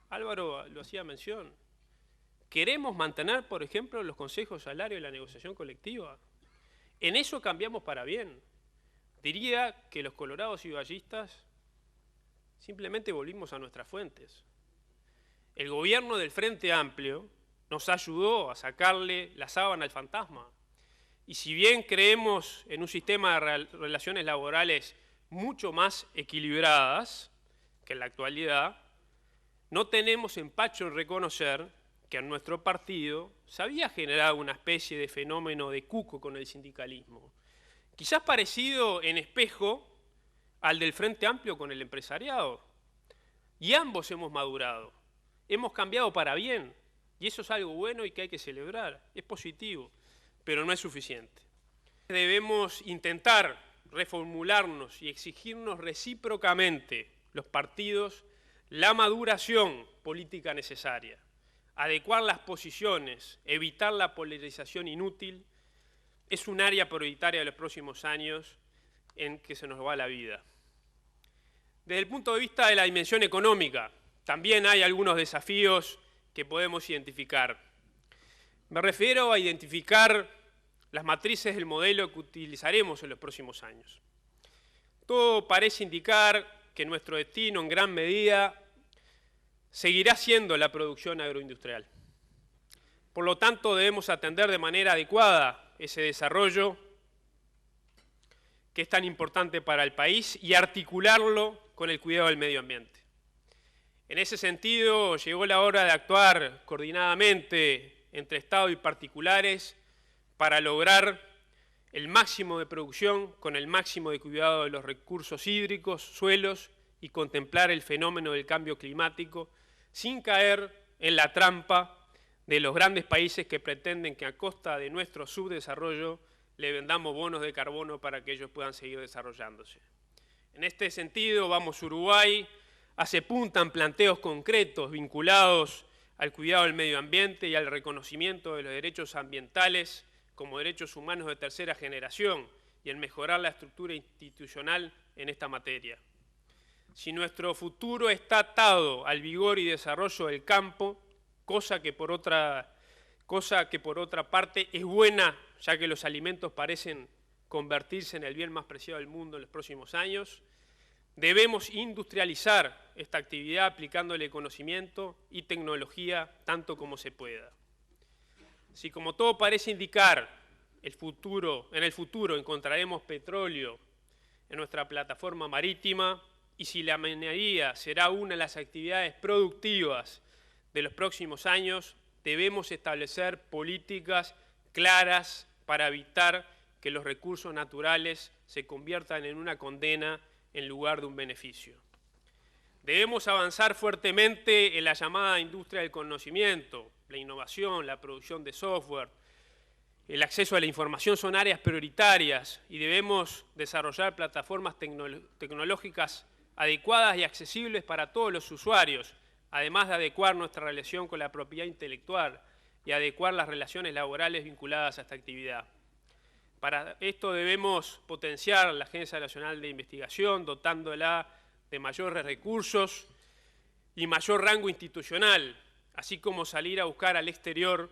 Álvaro lo hacía mención, queremos mantener, por ejemplo, los consejos de salario y la negociación colectiva. En eso cambiamos para bien. Diría que los colorados y vallistas simplemente volvimos a nuestras fuentes. El gobierno del Frente Amplio nos ayudó a sacarle la sábana al fantasma. Y si bien creemos en un sistema de relaciones laborales mucho más equilibradas que en la actualidad, no tenemos empacho en reconocer que en nuestro partido se había generado una especie de fenómeno de cuco con el sindicalismo, quizás parecido en espejo al del Frente Amplio con el empresariado. Y ambos hemos madurado, hemos cambiado para bien, y eso es algo bueno y que hay que celebrar, es positivo, pero no es suficiente. Debemos intentar reformularnos y exigirnos recíprocamente los partidos la maduración política necesaria, adecuar las posiciones, evitar la polarización inútil, es un área prioritaria de los próximos años en que se nos va la vida. Desde el punto de vista de la dimensión económica, también hay algunos desafíos que podemos identificar. Me refiero a identificar las matrices del modelo que utilizaremos en los próximos años. Todo parece indicar que nuestro destino en gran medida seguirá siendo la producción agroindustrial. Por lo tanto, debemos atender de manera adecuada ese desarrollo que es tan importante para el país y articularlo con el cuidado del medio ambiente. En ese sentido, llegó la hora de actuar coordinadamente entre Estado y particulares para lograr el máximo de producción con el máximo de cuidado de los recursos hídricos, suelos y contemplar el fenómeno del cambio climático sin caer en la trampa de los grandes países que pretenden que a costa de nuestro subdesarrollo le vendamos bonos de carbono para que ellos puedan seguir desarrollándose. En este sentido, Vamos Uruguay hace punta en planteos concretos vinculados al cuidado del medio ambiente y al reconocimiento de los derechos ambientales como derechos humanos de tercera generación y en mejorar la estructura institucional en esta materia. Si nuestro futuro está atado al vigor y desarrollo del campo, cosa que por otra parte es buena, ya que los alimentos parecen convertirse en el bien más preciado del mundo en los próximos años, debemos industrializar esta actividad aplicándole conocimiento y tecnología tanto como se pueda. Si como todo parece indicar, en el futuro encontraremos petróleo en nuestra plataforma marítima, y si la minería será una de las actividades productivas de los próximos años, debemos establecer políticas claras para evitar que los recursos naturales se conviertan en una condena en lugar de un beneficio. Debemos avanzar fuertemente en la llamada industria del conocimiento, la innovación, la producción de software, el acceso a la información son áreas prioritarias y debemos desarrollar plataformas tecnológicas adecuadas y accesibles para todos los usuarios, además de adecuar nuestra relación con la propiedad intelectual y adecuar las relaciones laborales vinculadas a esta actividad. Para esto debemos potenciar la Agencia Nacional de Investigación, dotándola de mayores recursos y mayor rango institucional, así como salir a buscar al exterior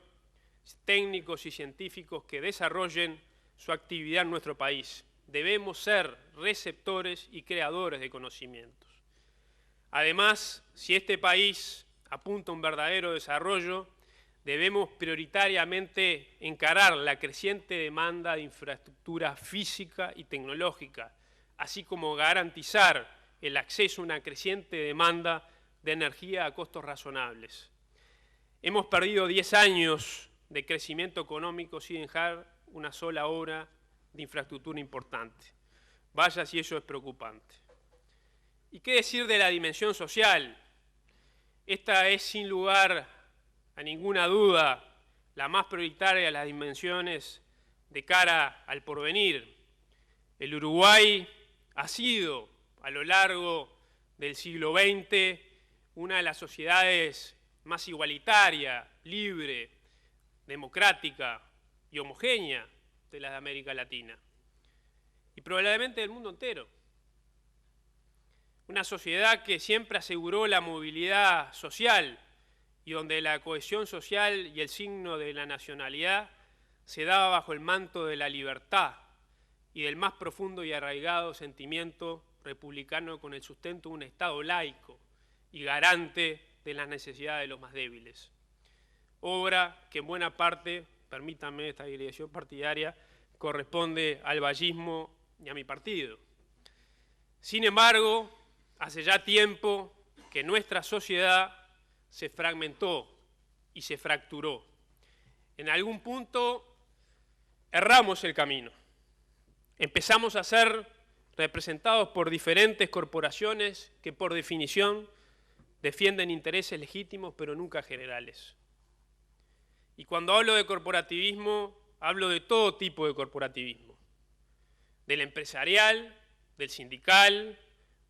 técnicos y científicos que desarrollen su actividad en nuestro país. Debemos ser receptores y creadores de conocimientos. Además, si este país apunta a un verdadero desarrollo, debemos prioritariamente encarar la creciente demanda de infraestructura física y tecnológica, así como garantizar el acceso a una creciente demanda de energía a costos razonables. Hemos perdido 10 años de crecimiento económico sin dejar una sola obra de infraestructura importante. Vaya si eso es preocupante. ¿Y qué decir de la dimensión social? Esta es, sin lugar a ninguna duda, la más prioritaria de las dimensiones de cara al porvenir. El Uruguay ha sido, a lo largo del siglo XX, una de las sociedades más igualitaria, libre, democrática y homogénea de las de América Latina, y probablemente del mundo entero. Una sociedad que siempre aseguró la movilidad social y donde la cohesión social y el signo de la nacionalidad se daba bajo el manto de la libertad y del más profundo y arraigado sentimiento republicano con el sustento de un Estado laico y garante de las necesidades de los más débiles. Obra que en buena parte, permítanme esta digregación partidaria, corresponde al vallismo y a mi partido. Sin embargo, hace ya tiempo que nuestra sociedad se fragmentó y se fracturó. En algún punto erramos el camino. Empezamos a ser representados por diferentes corporaciones que por definición defienden intereses legítimos pero nunca generales. Y cuando hablo de corporativismo, hablo de todo tipo de corporativismo. Del empresarial, del sindical,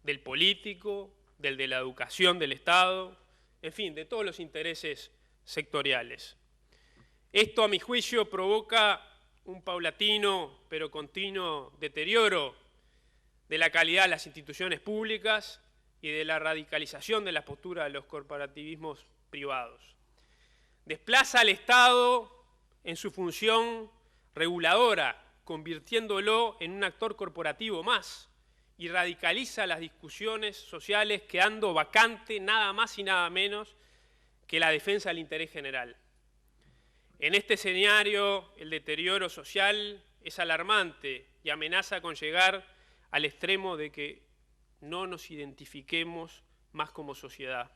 del político, del de la educación del Estado, en fin, de todos los intereses sectoriales. Esto, a mi juicio, provoca un paulatino pero continuo deterioro de la calidad de las instituciones públicas y de la radicalización de la postura de los corporativismos privados. Desplaza al Estado en su función reguladora, convirtiéndolo en un actor corporativo más, y radicaliza las discusiones sociales quedando vacante nada más y nada menos que la defensa del interés general. En este escenario, el deterioro social es alarmante y amenaza con llegar al extremo de que no nos identifiquemos más como sociedad.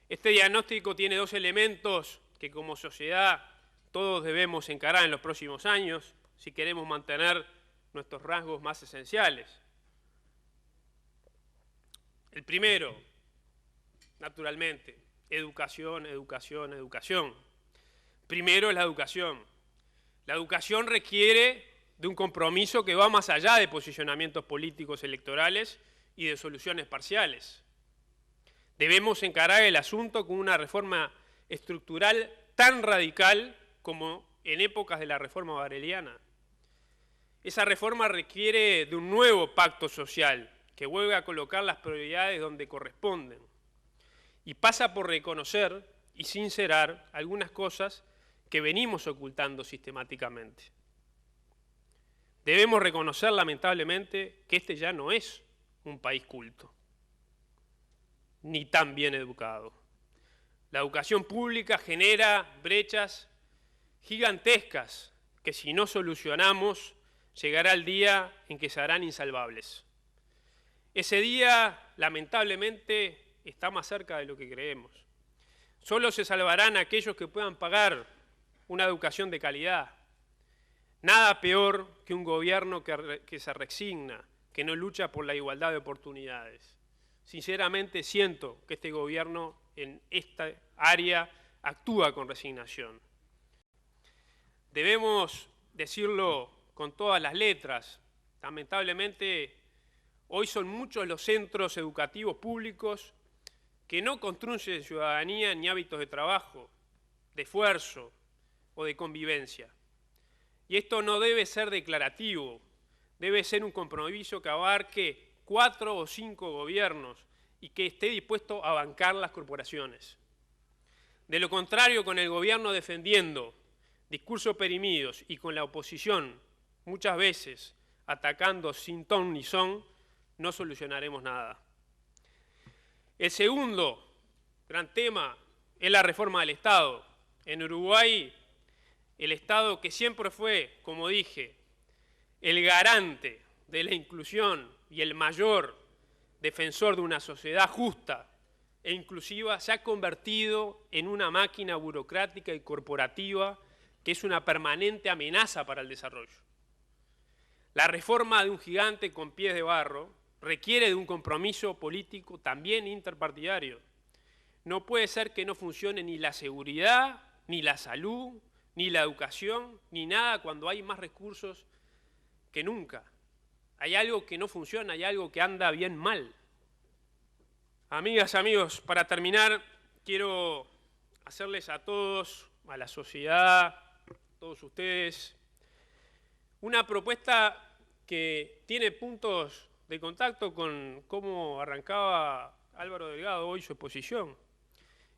Este diagnóstico tiene dos elementos que como sociedad todos debemos encarar en los próximos años si queremos mantener nuestros rasgos más esenciales. El primero, naturalmente, educación, educación, educación. Primero es la educación. La educación requiere de un compromiso que va más allá de posicionamientos políticos electorales y de soluciones parciales. Debemos encarar el asunto con una reforma estructural tan radical como en épocas de la reforma bareliana. Esa reforma requiere de un nuevo pacto social que vuelva a colocar las prioridades donde corresponden y pasa por reconocer y sincerar algunas cosas que venimos ocultando sistemáticamente. Debemos reconocer, lamentablemente, que este ya no es un país culto, ni tan bien educado. La educación pública genera brechas gigantescas que si no solucionamos, llegará el día en que se harán insalvables. Ese día, lamentablemente, está más cerca de lo que creemos. Solo se salvarán aquellos que puedan pagar una educación de calidad. Nada peor que un gobierno que se resigna, que no lucha por la igualdad de oportunidades. Sinceramente siento que este gobierno en esta área actúa con resignación. Debemos decirlo con todas las letras. Lamentablemente, hoy son muchos los centros educativos públicos que no construyen ciudadanía ni hábitos de trabajo, de esfuerzo o de convivencia. Y esto no debe ser declarativo, debe ser un compromiso que abarque 4 o 5 gobiernos y que esté dispuesto a bancar las corporaciones. De lo contrario, con el gobierno defendiendo discursos perimidos y con la oposición muchas veces atacando sin ton ni son, no solucionaremos nada. El segundo gran tema es la reforma del Estado. En Uruguay, el Estado, que siempre fue, como dije, el garante de la inclusión y el mayor defensor de una sociedad justa e inclusiva, se ha convertido en una máquina burocrática y corporativa que es una permanente amenaza para el desarrollo. La reforma de un gigante con pies de barro requiere de un compromiso político también interpartidario. No puede ser que no funcione ni la seguridad, ni la salud, ni la educación, ni nada cuando hay más recursos que nunca. Hay algo que no funciona, hay algo que anda bien mal. Amigas, amigos, para terminar, quiero hacerles a todos, a la sociedad, a todos ustedes, una propuesta que tiene puntos de contacto con cómo arrancaba Álvaro Delgado hoy su exposición,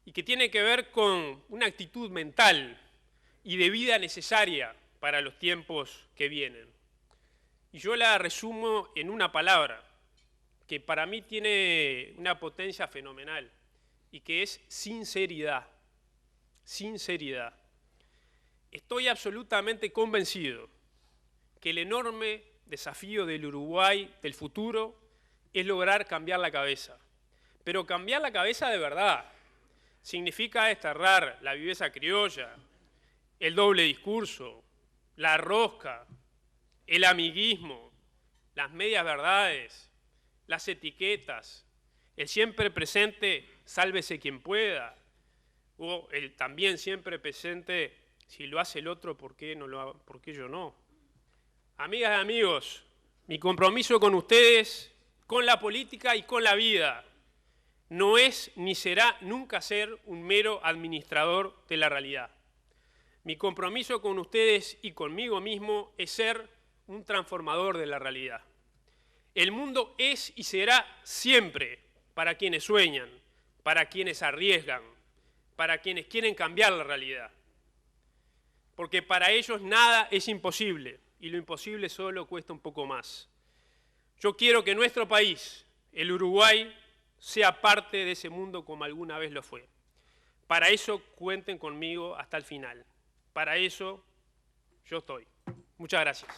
y que tiene que ver con una actitud mental y de vida necesaria para los tiempos que vienen. Y yo la resumo en una palabra, que para mí tiene una potencia fenomenal, y que es sinceridad. Sinceridad. Estoy absolutamente convencido que el enorme desafío del Uruguay del futuro es lograr cambiar la cabeza. Pero cambiar la cabeza de verdad. Significa desterrar la viveza criolla, el doble discurso, la rosca, el amiguismo, las medias verdades, las etiquetas, el siempre presente, sálvese quien pueda, o el también siempre presente, si lo hace el otro, ¿por qué yo no? Amigas y amigos, mi compromiso con ustedes, con la política y con la vida, no es ni será nunca ser un mero administrador de la realidad. Mi compromiso con ustedes y conmigo mismo es ser un transformador de la realidad. El mundo es y será siempre para quienes sueñan, para quienes arriesgan, para quienes quieren cambiar la realidad. Porque para ellos nada es imposible y lo imposible solo cuesta un poco más. Yo quiero que nuestro país, el Uruguay, sea parte de ese mundo como alguna vez lo fue. Para eso cuenten conmigo hasta el final. Para eso yo estoy. Muchas gracias.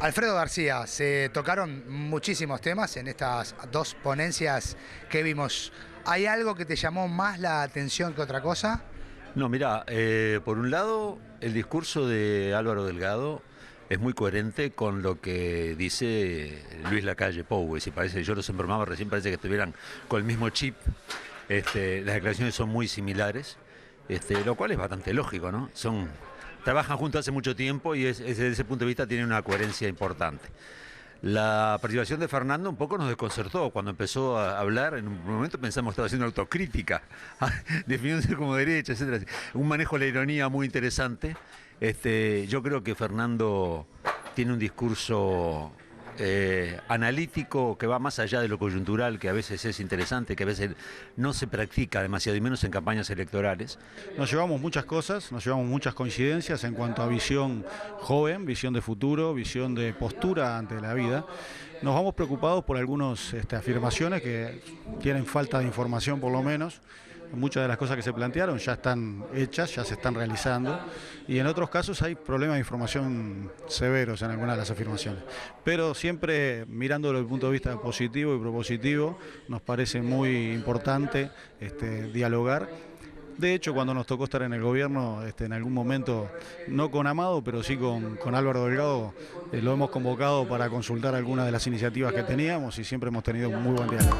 Alfredo García, se tocaron muchísimos temas en estas dos ponencias que vimos. ¿Hay algo que te llamó más la atención que otra cosa? No, mirá, por un lado, el discurso de Álvaro Delgado es muy coherente con lo que dice Luis Lacalle Pou. Si parece, yo los embromaba recién, parece que estuvieran con el mismo chip. Las declaraciones son muy similares, lo cual es bastante lógico, ¿no? Trabajan juntos hace mucho tiempo y desde ese punto de vista tienen una coherencia importante. La participación de Fernando un poco nos desconcertó. Cuando empezó a hablar, en un momento pensamos que estaba haciendo autocrítica, definiéndose como derecha, etcétera. Un manejo de la ironía muy interesante. Yo creo que Fernando tiene un discurso analítico que va más allá de lo coyuntural, que a veces es interesante, que a veces no se practica demasiado, y menos en campañas electorales. Nos llevamos muchas cosas, nos llevamos muchas coincidencias en cuanto a visión joven, visión de futuro, visión de postura ante la vida. Nos vamos preocupados por algunas afirmaciones que tienen falta de información, por lo menos. Muchas de las cosas que se plantearon ya están hechas, ya se están realizando, y en otros casos hay problemas de información severos en algunas de las afirmaciones. Pero siempre mirándolo desde el punto de vista positivo y propositivo, nos parece muy importante dialogar. De hecho, cuando nos tocó estar en el gobierno, en algún momento, no con Amado, pero sí con Álvaro Delgado, lo hemos convocado para consultar algunas de las iniciativas que teníamos, y siempre hemos tenido un muy buen diálogo.